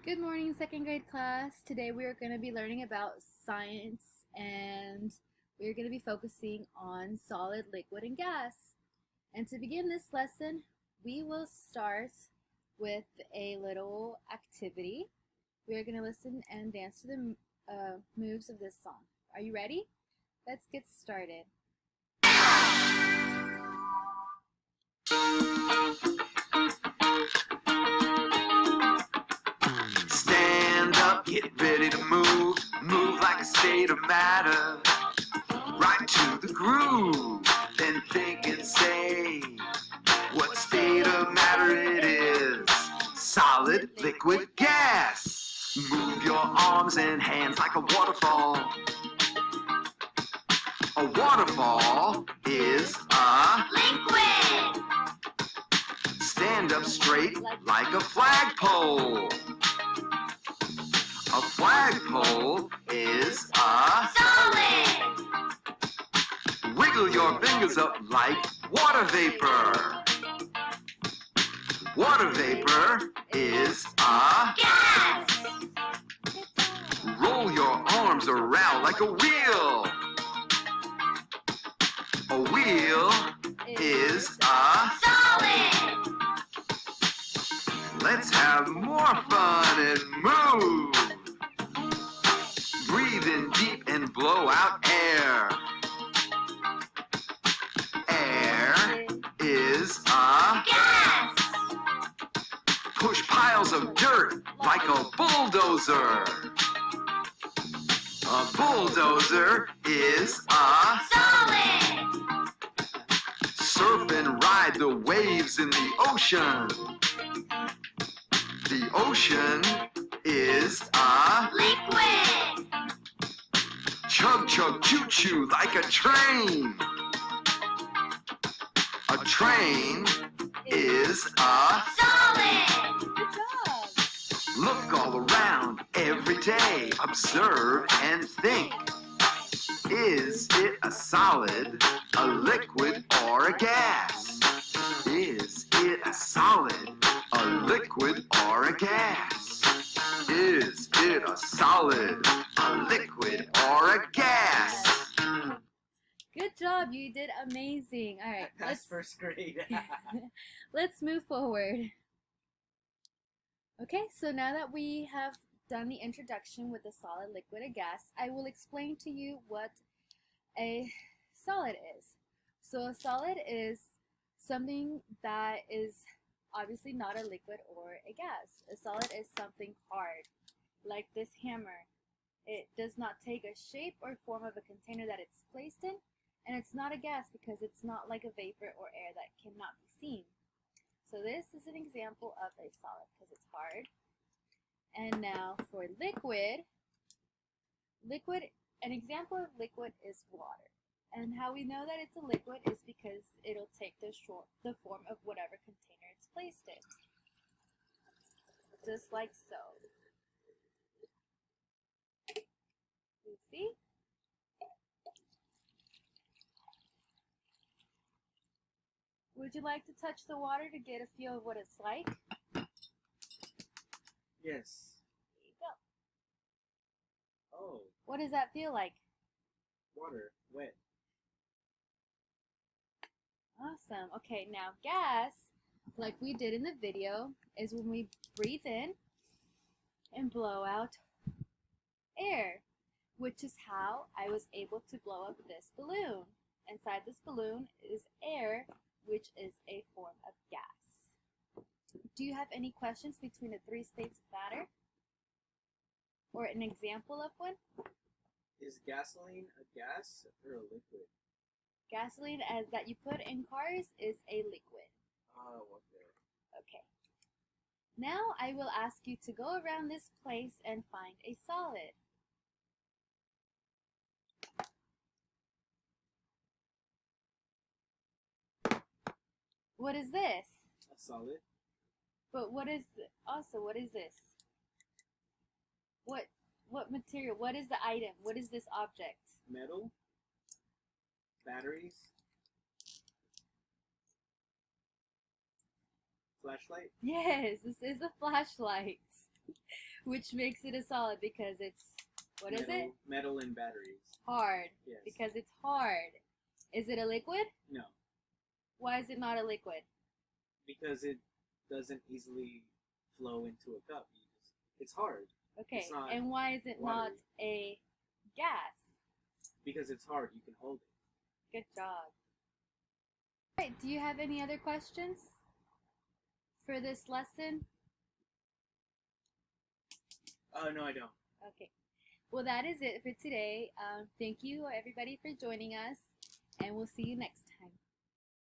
Good morning, second grade class. Today we are going to be learning about science and we're going to be focusing on solid, liquid, and gas. And to begin this lesson, we will start with a little activity. We are going to listen and dance to the moves of this song. Are you ready? Let's get started. Stand up, get ready to move. Move like a state of matter. Right to the groove. Then think and say what state of matter it is. Solid, liquid, gas. Move your arms and hands like a waterfall. A waterfall is a liquid. Stand up straight like a flagpole. A flagpole is a solid. Wiggle your fingers up like water vapor. Water vapor is a gas. Roll your arms around like a wheel. A wheel is a solid. Let's have more fun and move. Breathe in deep and blow out air. Air is a gas. Push piles of dirt like a bulldozer. A bulldozer is a solid. Surf and ride the waves in the ocean. The ocean is a liquid. Chug chug choo choo like a train. A train is a solid. Good job. Look all around every day. Observe and think. Is it a solid, a liquid, or a gas? Is it a solid, a liquid, or a gas? Is it a solid, a liquid, or a gas? Good job. You did amazing. All right. That's first grade. Let's move forward. Okay, so now that we have done the introduction with the solid, liquid, and gas, I will explain to you what a solid is. So a solid is something that is obviously not a liquid or a gas. A solid is something hard, like this hammer. It does not take a shape or form of a container that it's placed in, and it's not a gas because it's not like a vapor or air that cannot be seen. So this is an example of a solid because it's hard. And now for liquid, an example of liquid is water. And how we know that it's a liquid is because it'll take the form of whatever container it's placed in. Just like so. You see? Would you like to touch the water to get a feel of what it's like? Yes. There you go. Oh, What does that feel like? water, wet. Awesome. Okay, now gas, like we did in the video, is when we breathe in and blow out air, which is how I was able to blow up this balloon. Inside this balloon is air, which is a form of gas. Do you have any questions between the three states of matter? Or an example of one? Is gasoline a gas or a liquid? Gasoline as that you put in cars is a liquid. Oh, okay. Okay. Now I will ask you to go around this place and find a solid. What is this? A solid? But what is this? What material? What is the item? What is this object? Metal? Batteries? Flashlight? Yes, this is a flashlight. Which makes it a solid because it's, what is it? Metal and batteries. Hard. Yes. Because it's hard. Is it a liquid? No, Why is it not a liquid? because it doesn't easily flow into a cup. It's hard Okay. It's not And why is it not watery. a gas? because it's hard. You can hold it. Good job. Alright, do you have any other questions for this lesson? Oh no, I don't. Okay. Well, that is it for today. Thank you, everybody, for joining us, and we'll see you next time.